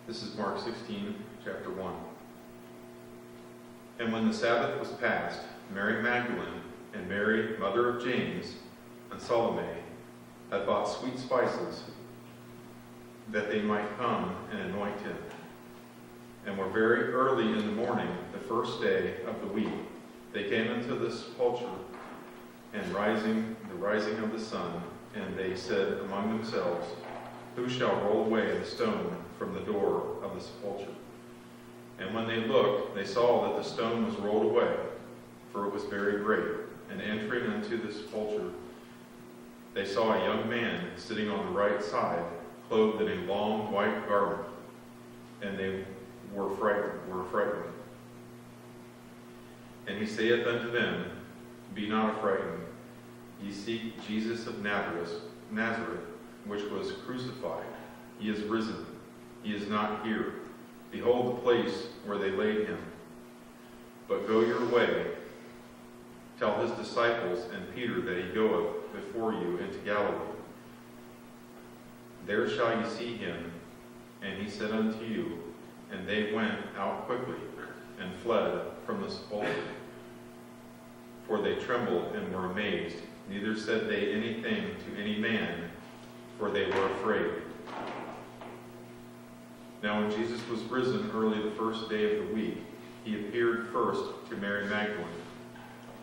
This is Mark 16, chapter 1. And when the Sabbath was past, Mary Magdalene and Mary, mother of James, and Salome had bought sweet spices, that they might come and anoint him. And were very early in the morning, the first day of the week, they came into the sepulchre, and the rising of the sun, and they said among themselves, Who shall roll away the stone from the door of the sepulchre? And when they looked, they saw that the stone was rolled away, for it was very great. And entering into the sepulchre, they saw a young man sitting on the right side, clothed in a long white garment, and they were frightened. And he saith unto them, Be not affrighted. Ye seek Jesus of Nazareth, which was crucified. He is risen. He is not here. Behold the place where they laid him. But go your way. Tell his disciples and Peter that he goeth before you into Galilee. There shall ye see him, and he said unto you. And they went out quickly, and fled from the sepulchre. For they trembled and were amazed, neither said they anything to any man, for they were afraid. Now when Jesus was risen early the first day of the week, he appeared first to Mary Magdalene,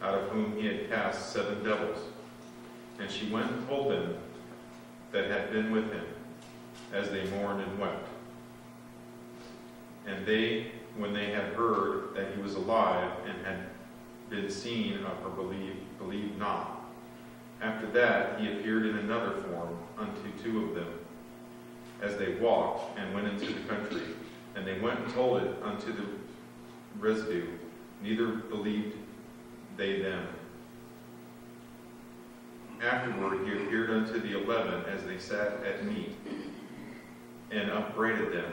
out of whom he had cast 7 devils. And she went and told them that had been with him, as they mourned and wept. And they, when they had heard that he was alive and had been seen of her, believed not. After that he appeared in another form unto 2 of them, as they walked and went into the country. And they went and told it unto the residue, neither believed they them. Afterward he appeared unto the 11 as they sat at meat, and upbraided them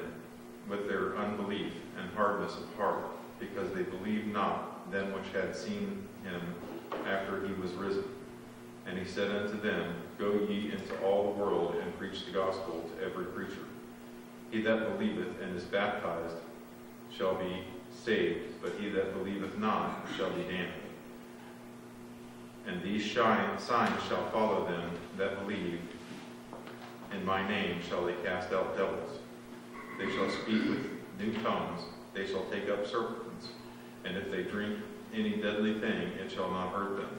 with their unbelief and hardness of heart, because they believed not them which had seen him after he was risen. And he said unto them, Go ye into all the world, and preach the gospel to every creature. He that believeth and is baptized shall be saved, but he that believeth not shall be damned. And these signs shall follow them that believe. In my name shall they cast out devils. They shall speak with new tongues. They shall take up serpents. And if they drink any deadly thing, it shall not hurt them.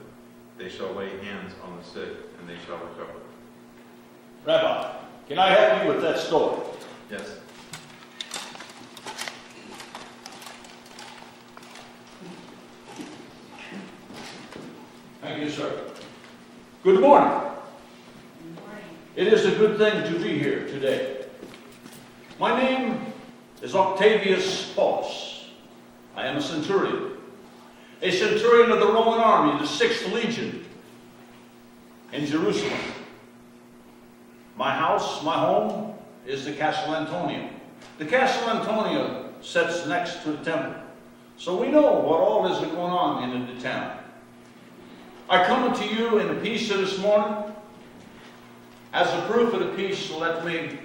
They shall lay hands on the sick, and they shall recover. Rabbi, can I help you with that story? Yes. Thank you, sir. Good morning. Good morning. It is a good thing to be here today. My name is Octavius Paulus. I am a centurion of the Roman army, the 6th Legion in Jerusalem. My house, my home, is the Castle Antonia. The Castle Antonia sits next to the temple, so we know what all is going on in the town. I come to you in the peace of this morning. As a proof of the peace, let me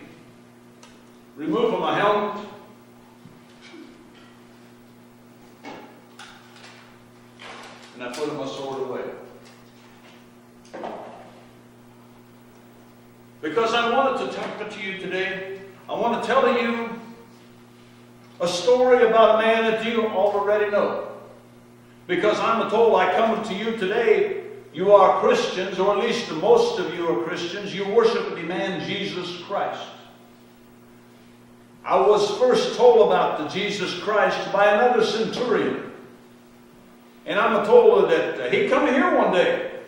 remove my helmet. And I put my sword away. Because I wanted to talk to you today. I want to tell you a story about a man that you already know. Because I'm told I come to you today, you are Christians, or at least most of you are Christians. You worship the man Jesus Christ. I was first told about the Jesus Christ by another centurion. And I'm told that he come here one day.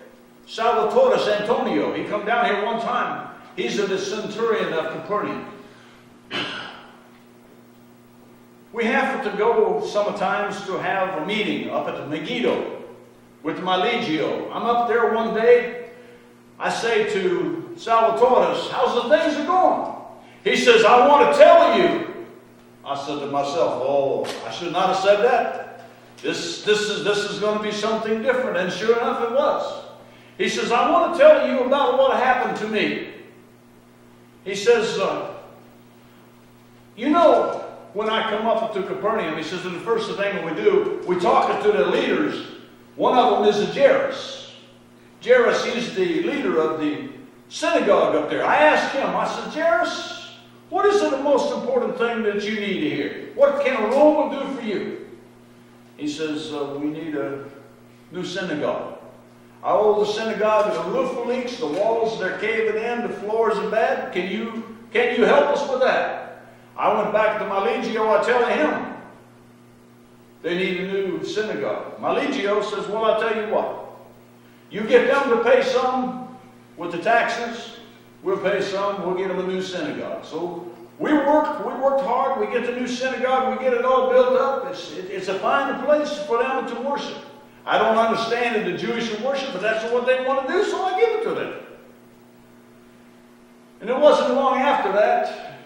Salvatore Antonio. He come down here one time. He's the centurion of Capernaum. We have to go sometimes to have a meeting up at Megiddo with my legio. I'm up there one day. I say to Salvatore, how's the things are going? He says, I want to tell you. I said to myself, oh, I should not have said that. This is going to be something different. And sure enough, it was. He says, I want to tell you about what happened to me. He says, you know, when I come up to Capernaum, he says, the first thing we do, we talk to the leaders. One of them is Jairus. Jairus, he's the leader of the synagogue up there. I asked him, I said, Jairus, what is the most important thing that you need to hear? What can a Roman do for you? He says, we need a new synagogue. Our old synagogue, the roof leaks, the walls, they're caving in, the floors are bad. Can you help us with that? I went back to my legio, I tell him they need a new synagogue. My legio says, well, I'll tell you what. You get them to pay some with the taxes, we'll pay some, we'll get them a new synagogue. So we worked hard, we get the new synagogue, we get it all built up. It's a fine place for them to worship. I don't understand the Jewish worship, but that's what they want to do, so I give it to them. And it wasn't long after that,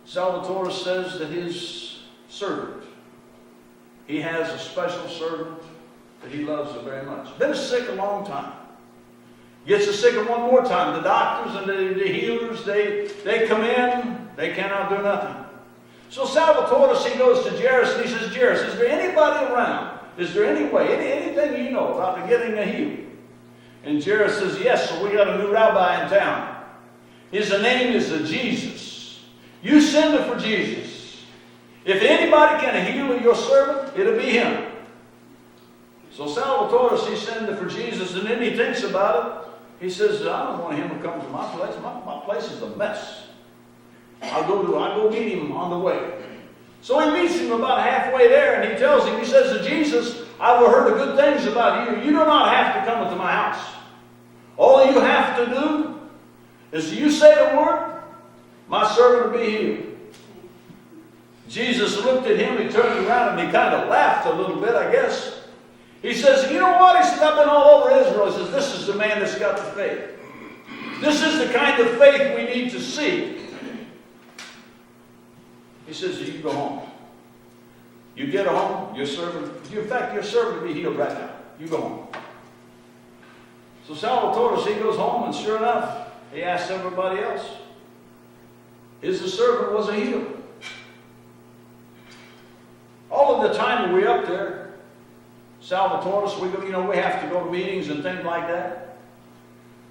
Salvatore says that his servant, he has a special servant that he loves very much. Been sick a long time. Gets sick one more time. The doctors and the healers, they come in, they cannot do nothing. So Salvatore, he goes to Jairus and he says, Jairus, is there anybody around? Is there any way, anything you know about getting a healing? And Jairus says, yes, so we got a new rabbi in town. His name is Jesus. You send it for Jesus. If anybody can heal your servant, it'll be him. So Salvatore, he sends it for Jesus, and then he thinks about it. He says, I don't want him to come to my place. My place is a mess. I'll go meet him on the way. So he meets him about halfway there, and he tells him, he says to Jesus, I've heard good things about you. You do not have to come into my house. All you have to do is you say the word, my servant will be healed. Jesus looked at him, he turned around, and he kind of laughed a little bit, I guess. He says, you know what? He says, I've been all over Israel. He says, this is the man that's got the faith. This is the kind of faith we need to see. He says, you go home. You get home, your servant will be healed right now. You go home. So Salvatore, he goes home, and sure enough, he asks everybody else. His servant was healed. All of the time we up there, Salvatore, we have to go to meetings and things like that.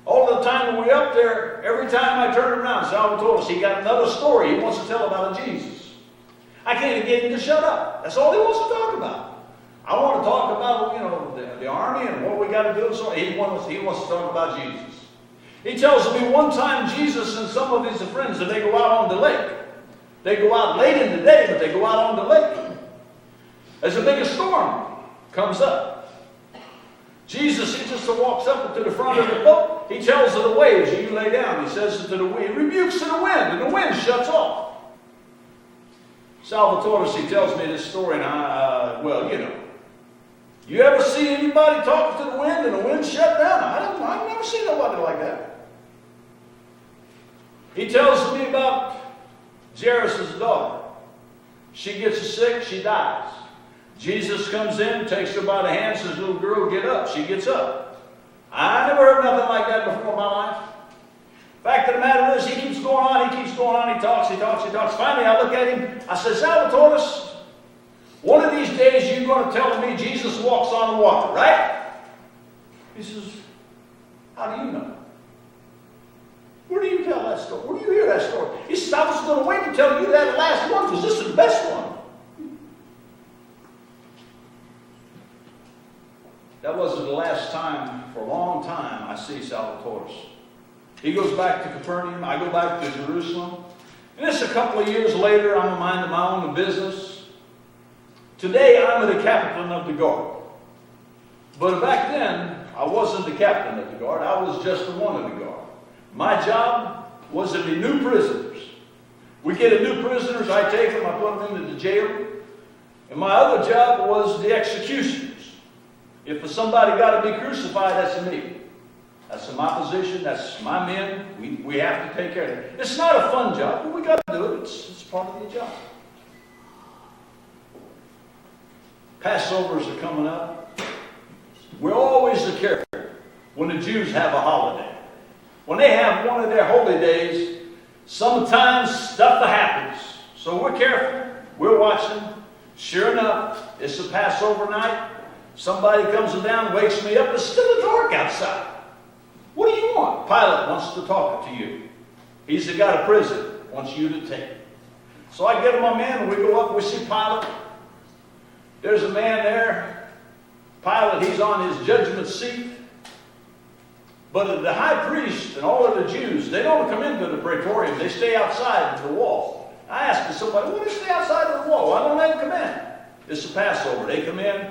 All the time when we're up there, every time I turn around, Salvatore, he got another story he wants to tell about Jesus. I can't even get him to shut up. That's all he wants to talk about. I want to talk about, the army and what we got to do. So he wants to talk about Jesus. He tells me one time Jesus and some of his friends, that they go out on the lake. They go out late in the day, but they go out on the lake. As a big storm comes up. Jesus, he just walks up to the front of the boat. He tells the waves, you lay down. He says to the wind, he rebukes to the wind, and the wind shuts off. Salvatore, he tells me this story, and you ever see anybody talking to the wind and the wind shut down? I've never seen nobody like that. He tells me about Jairus' daughter. She gets sick, she dies. Jesus comes in, takes her by the hand, says, little girl, get up. She gets up. I never heard nothing like that before in my life. Fact of the matter is, he keeps going on, he talks. Finally, I look at him, I said, Salvatore, one of these days you're going to tell me Jesus walks on the water, right? He says, how do you know? Where do you tell that story? Where do you hear that story? He says, I was going to wait to tell you that last one, because this is the best one. That wasn't the last time, for a long time, I see Salvatore. He goes back to Capernaum, I go back to Jerusalem. And it's a couple of years later, I'm minding my own business. Today, I'm the captain of the guard. But back then, I wasn't the captain of the guard, I was just the one of the guard. My job was to be new prisoners. We get a new prisoners, I take them, I put them into the jail. And my other job was the executioners. If somebody got to be crucified, that's me. That's my position, that's my men. We have to take care of it. It's not a fun job, but we got to do it. It's part of the job. Passovers are coming up. We're always careful when the Jews have a holiday. When they have one of their holy days, Sometimes stuff happens. So we're careful. We're watching. Sure enough, it's the Passover night. Somebody comes down, wakes me up. It's still dark outside. What do you want? Pilate wants to talk to you. He's the guy to prison. Wants you to take. So I get my man, and we go up. We see Pilate. There's a man there. Pilate, he's on his judgment seat. But the high priest and all of the Jews, they don't come into the praetorium. They stay outside of the wall. I asked somebody, why do they stay outside of the wall? Why don't they come in? It's the Passover. They come in.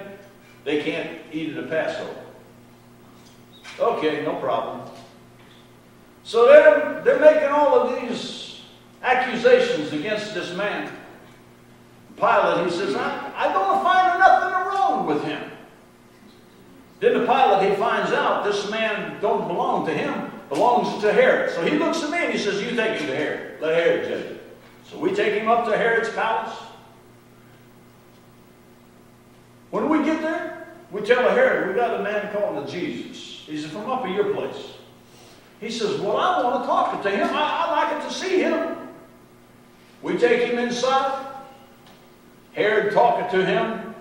They can't eat at the Passover. Okay, no problem. So they're making all of these accusations against this man. Pilate, he says, I don't find nothing wrong with him. Then the Pilate, he finds out this man don't belong to him, belongs to Herod. So he looks at me and he says, you take him to Herod. Let Herod judge it. So we take him up to Herod's palace. When we get there, we tell Herod, we got a man called Jesus. He's from up at your place. He says, well, I want to talk to him. I like it to see him. We take him inside. Herod talking to him.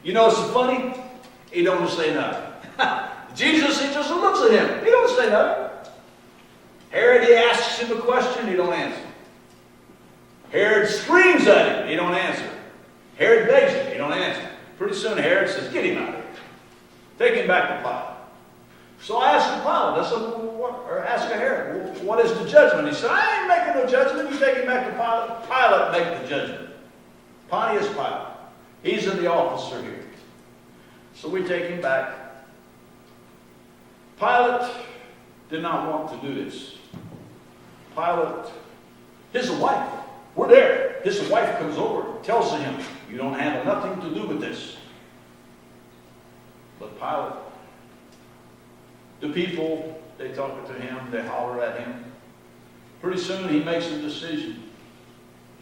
You know, it's funny. He don't say nothing. Jesus, he just looks at him. He don't say nothing. Herod, he asks him a question. He don't answer. Herod screams at him. He don't answer. Herod begs him. He don't answer. Pretty soon Herod says, get him out of here. Take him back to Pilate. So I asked Pilate, I said, ask Herod, what is the judgment? He said, I ain't making no judgment. You take him back to Pilate. Pilate make the judgment. Pontius Pilate. He's the officer here. So we take him back. Pilate did not want to do this. Pilate, his wife, we're there. His wife comes over, tells him, you don't have nothing to do with this. But Pilate, the people, they talk to him, they holler at him. Pretty soon he makes a decision.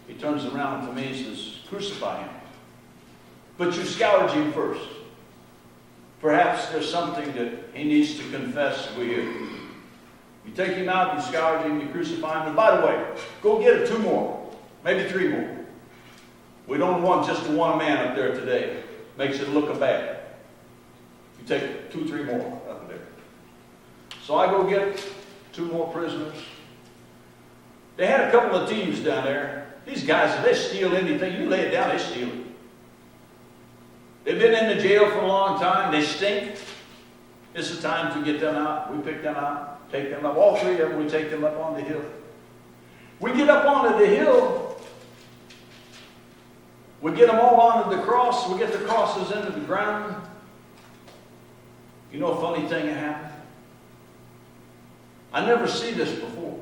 He turns around to me and says, crucify him. But you scourge him first. Perhaps there's something that he needs to confess we hear. You take him out, you scourge him, you crucify him. And by the way, go get 2 more, maybe 3 more. We don't want just one man up there today. Makes it look bad. You take 2, 3 more up there. So I go get 2 more prisoners. They had a couple of thieves down there. These guys, if they steal anything, you lay it down, they steal it. They've been in the jail for a long time. They stink. It's the time to get them out. We pick them out, take them up. All 3 of them, we take them up on the hill. We get up onto the hill. We get them all onto the cross. We get the crosses into the ground. You know a funny thing that happened? I never see this before.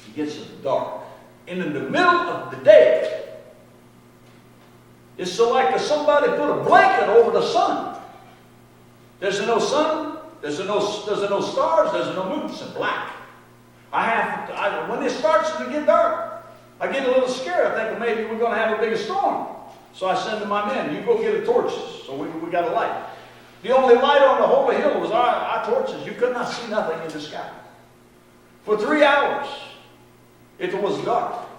It gets dark. And in the middle of the day, it's so like somebody put a blanket over the sun. There's no sun, there's no stars, there's no moon. It's black. When it starts to get dark, I get a little scared. I think maybe we're going to have a big storm. So I send to my men, you go get the torches. So we got a light. The only light on the whole hill was our torches. You could not see nothing in the sky. For 3 hours, it was dark.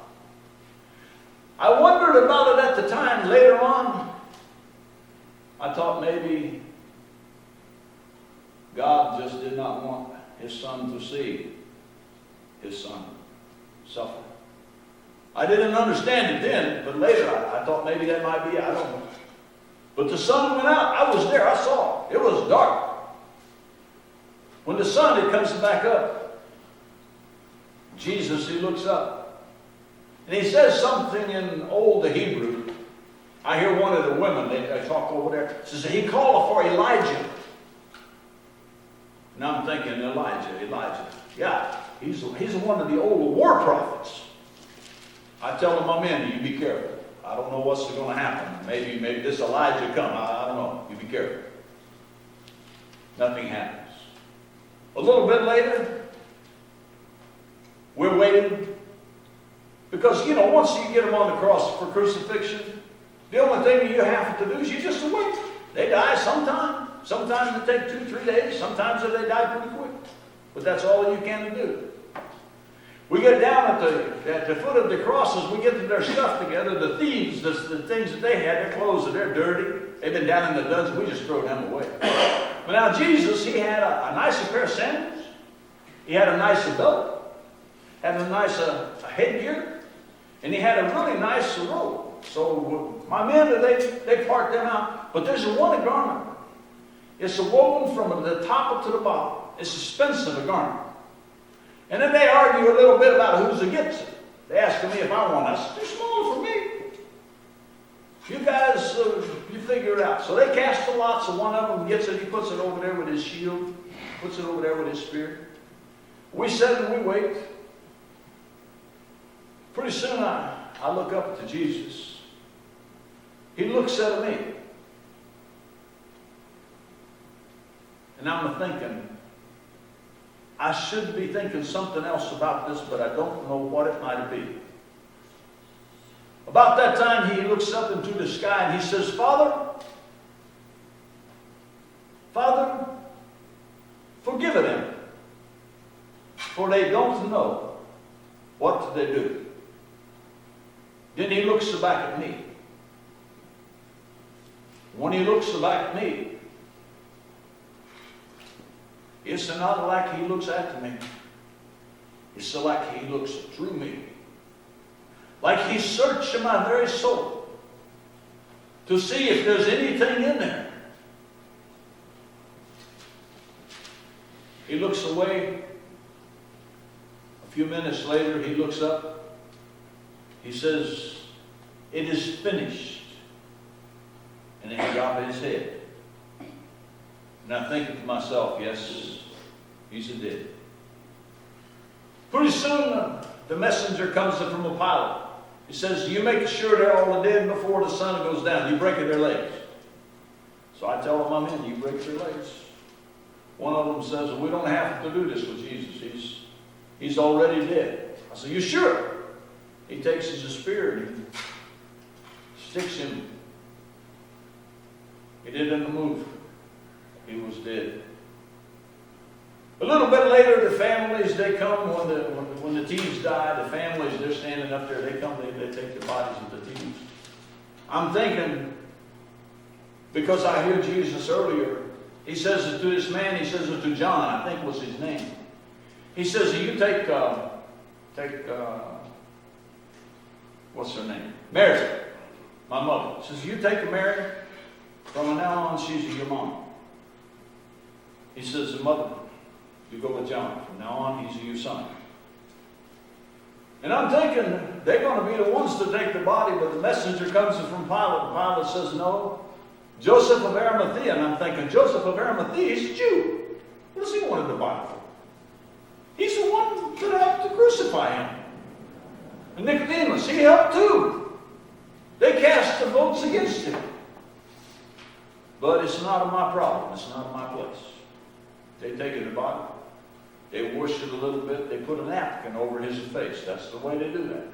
I wondered about it at the time. Later on, I thought maybe God just did not want his son to see his son suffer. I didn't understand it then, but later I thought maybe that might be, I don't know. But the sun went out. I was there. I saw it. It was dark. When the sun, it comes back up. Jesus, he looks up. And he says something in old Hebrew. I hear one of the women, they talk over there. Says he called for Elijah. And I'm thinking, Elijah. Yeah, he's one of the old war prophets. I tell my men, you be careful. I don't know what's going to happen. Maybe this Elijah come. I don't know. You be careful. Nothing happens. A little bit later, we're waiting. Because, once you get them on the cross for crucifixion, the only thing you have to do is you just wait. They die sometime. Sometimes it takes 2-3 days. Sometimes they die pretty quick. But that's all you can do. We get down at the foot of the crosses, we get their stuff together, the thieves, the things that they had, their clothes, they're dirty. They've been down in the dungeon, we just throw them away. But now Jesus, he had a nicer pair of sandals. He had a nicer belt. Had a nice headgear. And he had a really nice robe. So my men, they parked them out. But there's one garment. It's woven from the top up to the bottom. It's expensive, a garment. And then they argue a little bit about who's against it. They ask me if I want it. I said, too small for me. You guys, you figure it out. So they cast the lots, and one of them gets it. He puts it over there with his shield. Puts it over there with his spear. We sit and we wait. Pretty soon I look up to Jesus. He looks at me. And I'm thinking, I should be thinking something else about this, but I don't know what it might be. About that time, he looks up into the sky and he says, Father, forgive them, for they don't know what they do. Then he looks back at me. When he looks back at me, it's not like he looks at me. It's like he looks through me. Like he's searching my very soul to see if there's anything in there. He looks away. A few minutes later, he looks up. He says, it is finished. And then he drops his head. And I'm thinking to myself, yes, he's a dead. Pretty soon, the messenger comes from a Pilate. He says, you make sure they're all dead before the sun goes down. You break their legs. So I tell them, I'm in. You break their legs. One of them says, we don't have to do this with Jesus. He's already dead. I said, you sure? He takes his spear and he sticks him. He didn't move. He was dead. A little bit later, the families, they come when the thieves die. The families, they're standing up there. They come, they take the bodies of the thieves. I'm thinking, because I hear Jesus earlier, he says it to this man, he says it to John, I think was his name. He says, you take what's her name? Mary, my mother. He says, you take Mary, from now on, she's your mom. He says, mother, you go with John. From now on, he's your son. And I'm thinking, they're going to be the ones to take the body, but the messenger comes from Pilate. And Pilate says, no, Joseph of Arimathea. And I'm thinking, Joseph of Arimathea, he's a Jew. What does he want the body for? He's the one that helped to crucify him. And Nicodemus, he helped too. They cast the votes against him. But it's not my problem. It's not my place. They take the body. They wash it a little bit. They put a napkin over his face. That's the way they do that.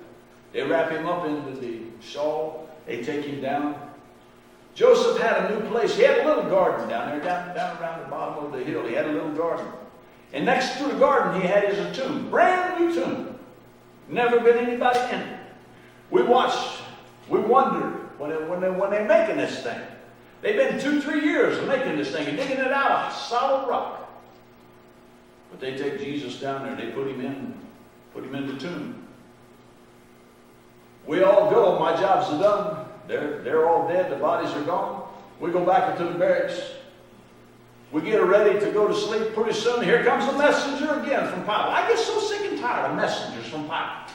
They wrap him up into the shawl. They take him down. Joseph had a new place. He had a little garden down there, down around the bottom of the hill. He had a little garden. And next to the garden, he had his tomb. Brand new tomb. Never been anybody in it. We watched. We wondered when they're making this thing. They've been 2-3 years making this thing and digging it out of solid rock. But they take Jesus down there and they put him in the tomb. We all go. My job's done. They're all dead. The bodies are gone. We go back into the barracks. We get ready to go to sleep. Pretty soon, here comes a messenger again from Pilate. I get so sick and tired of messengers from Pilate.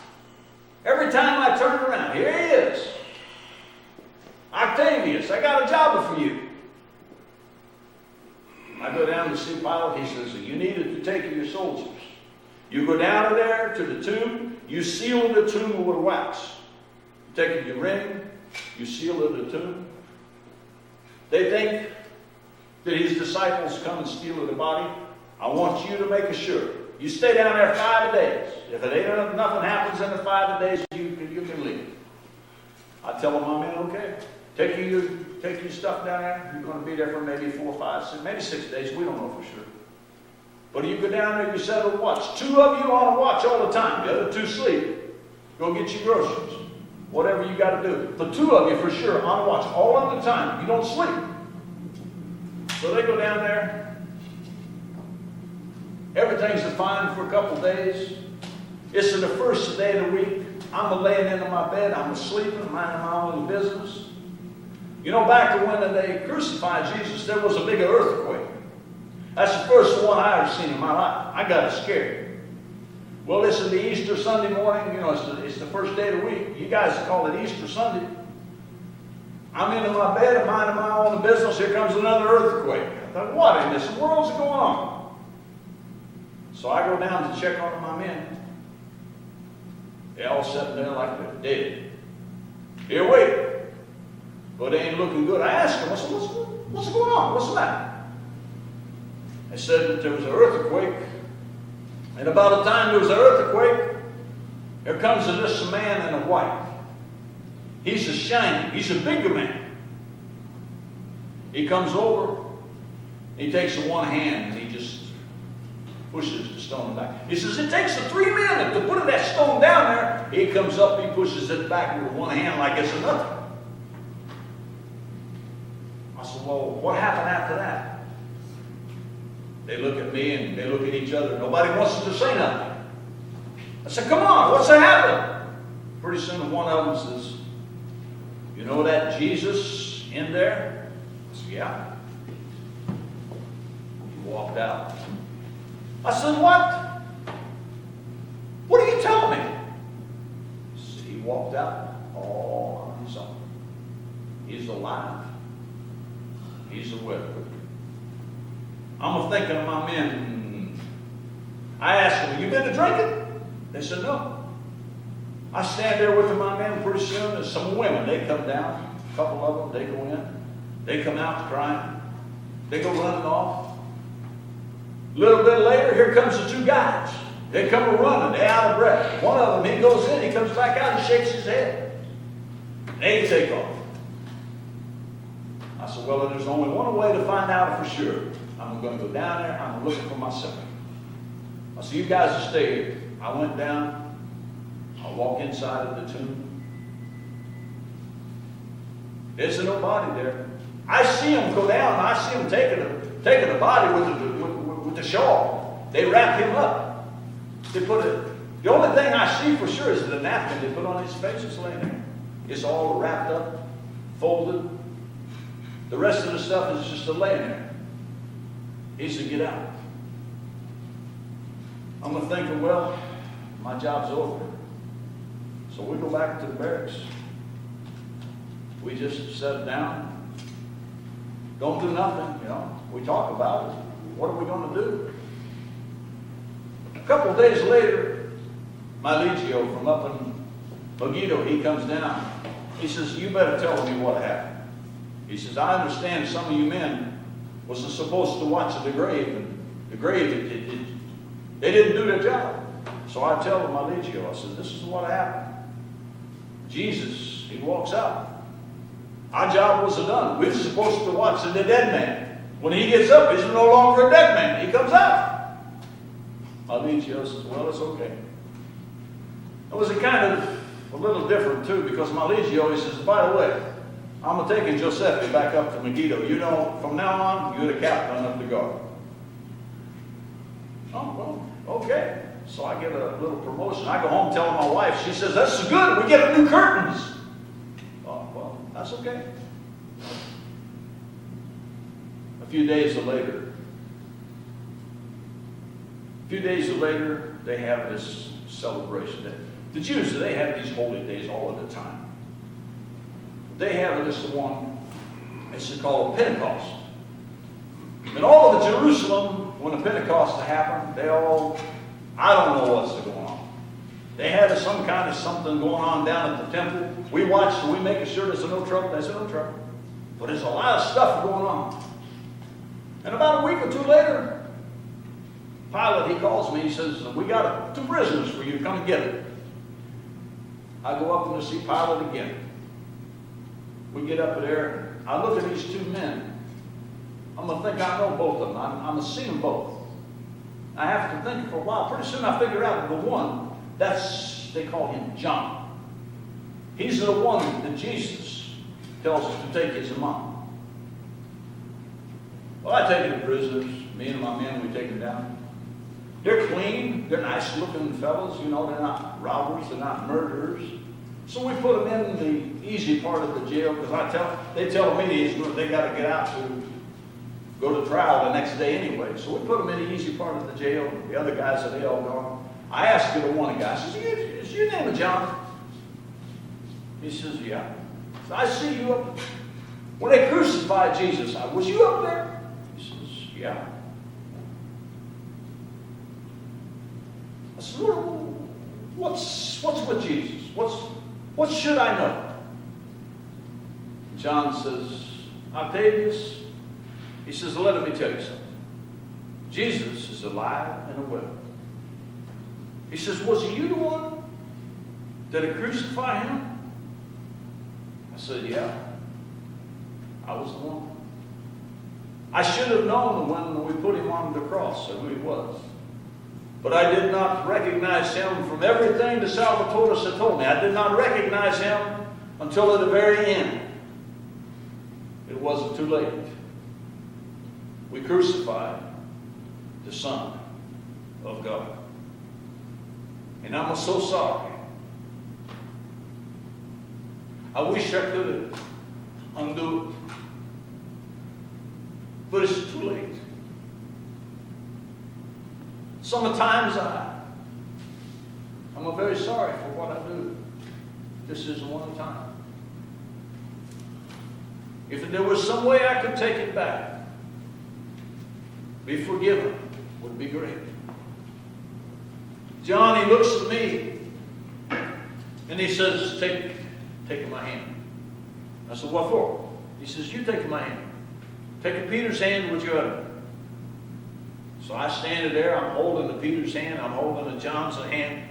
Every time I turn around, here he is. Octavius, I got a job for you. I go down to see Pilate. He says, you needed to take your soldiers. You go down there to the tomb. You seal the tomb with wax. You take your ring. You seal the tomb. They think that his disciples come and steal the body. I want you to make sure. You stay down there 5 days. If it ain't nothing happens in the 5 days, you can leave. I tell them, I'm in, okay. Take your stuff down there. You're going to be there for maybe 4, 5, 6, maybe 6 days. We don't know for sure. But you go down there, you set a watch. 2 of you on a watch all the time. The other 2 sleep. Go get your groceries. Whatever you got to do. The 2 of you for sure on a watch all of the time. You don't sleep. So they go down there. Everything's fine for a couple days. It's the first day of the week. I'm laying into my bed. I'm sleeping, minding my own business. You know, back to when they crucified Jesus, there was a big earthquake. That's the first one I ever seen in my life. I got scared. Well, it's the Easter Sunday morning. You know, it's the first day of the week. You guys call it Easter Sunday. I'm into my bed, I'm minding my own business. Here comes another earthquake. I thought, what in this world's going on? So I go down to check on my men. They all sitting there like they're dead. Here, wait. But they ain't looking good. I asked them, I said, what's going on? What's the matter? They said that there was an earthquake. And about the time there was an earthquake, here comes this man in a white. He's a shiny. He's a bigger man. He comes over. He takes the one hand and he just pushes the stone back. He says, it takes 3 minutes to put that stone down there. He comes up, he pushes it back with one hand like it's nothing. I said, well, what happened after that? They look at me and they look at each other. Nobody wants to say nothing. I said, come on, what's happened? Pretty soon one of them says, you know that Jesus in there? I said, yeah. He walked out. I said, what? What are you telling me? He walked out all on his own. He's alive. He's a widow. I'm thinking of my men. I asked them, you been to drinking? They said, no. I stand there with my men. Pretty soon there's some women. They come down. A couple of them, they go in. They come out crying. They go running off. A little bit later, here comes the 2 guys. They come running. They're out of breath. One of them, he goes in. He comes back out and shakes his head. They take off. I said, well, there's only one way to find out for sure. I'm going to go down there. I'm looking for myself. I said, you guys stay here. I went down. I walk inside of the tomb. There's nobody there. I see him go down. I see him taking the body with the shawl. They wrap him up. They put it. The only thing I see for sure is the napkin they put on his face. It's laying there. It's all wrapped up, folded. The rest of the stuff is just laying there. He said, get out. I'm thinking, well, my job's over. So we go back to the barracks. We just sit down. Don't do nothing, you know. We talk about it. What are we going to do? A couple of days later, my legio from up in Megiddo, he comes down. He says, you better tell me what happened. He says, I understand some of you men wasn't supposed to watch the grave, and the grave, they didn't do their job. So I tell my legio, I said, this is what happened. Jesus, he walks out. Our job was done. We were supposed to watch the dead man. When he gets up, he's no longer a dead man. He comes out. My legio says, well, it's okay. It was a little different too, because my legio, he says, by the way, I'm taking Giuseppe back up to Megiddo. You know, from now on, you're the captain of the guard. Oh, well, okay. So I get a little promotion. I go home telling my wife. She says, that's good. We get new curtains. Oh, well, that's okay. A few days later, they have this celebration. The Jews, they have these holy days all of the time. They have this one, it's called Pentecost. And all of the Jerusalem, when the Pentecost happened, I don't know what's going on. They had some kind of something going on down at the temple. We watched, we making sure there's no trouble. There's no trouble. But there's a lot of stuff going on. And about a week or 2 later, Pilate, he calls me, he says, we got 2 prisoners for you, come and get it. I go up and to see Pilate again. We get up there, I look at these 2 men. I'm going to think I know both of them. I'm going to see them both. I have to think for a while. Pretty soon I figure out the one, they call him John. He's the one that Jesus tells us to take his mom. Well, I take the prisoners. Me and my men, we take them down. They're clean. They're nice-looking fellows. You know, they're not robbers. They're not murderers. So we put them in the easy part of the jail because they tell me they got to get out to go to trial the next day anyway. So we put them in the easy part of the jail. The other guys are all gone. I asked the one guy, I says, "Is your name John?" He says, "Yeah." So I see you up. When they crucified Jesus, was you up there? He says, "Yeah." I said, "What's with Jesus? What should I know?" John says, "Octavius," he says, "let me tell you something. Jesus is alive and well." He says, "Was you the one that had crucified him?" I said, "Yeah, I was the one. I should have known when we put him on the cross who he was. But I did not recognize him from everything the Salvatoris had told me. I did not recognize him until at the very end. It wasn't too late. We crucified the Son of God. And I'm so sorry. I wish I could undo it. But it's too late. Sometimes I'm very sorry for what I do. This is one time. If there was some way I could take it back, be forgiven, would be great." John, he looks at me and he says, take my hand. I said, "What for?" He says, "You take my hand. Take Peter's hand with your other." So I stand there, I'm holding the Peter's hand, I'm holding the John's hand.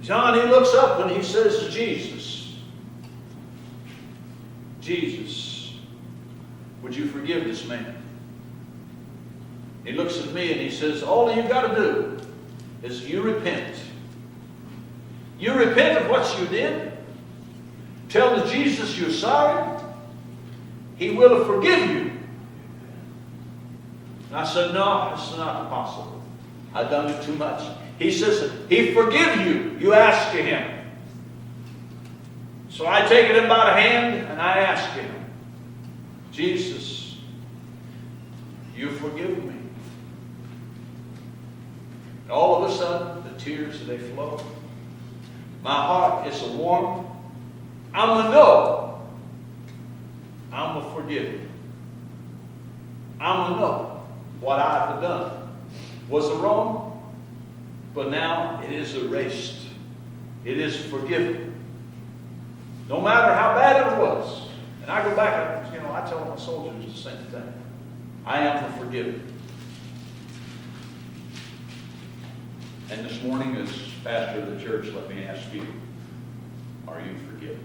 John, he looks up and he says to Jesus, "Jesus, would you forgive this man?" He looks at me and he says, "All you got to do is you repent. You repent of what you did. Tell Jesus you're sorry. He will forgive you." And I said, "No, it's not possible. I've done it too much." He says, "He forgive you. You ask him." So I take him by the hand and I ask him, "Jesus, you forgive me." And all of a sudden, the tears, they flow. My heart is warm. I'm a know. I'm a forgive. I'm a know. What I have done was wrong, but now it is erased. It is forgiven. No matter how bad it was. And I go back, I tell my soldiers the same thing. I am forgiven. And this morning, as pastor of the church, let me ask you, are you forgiven?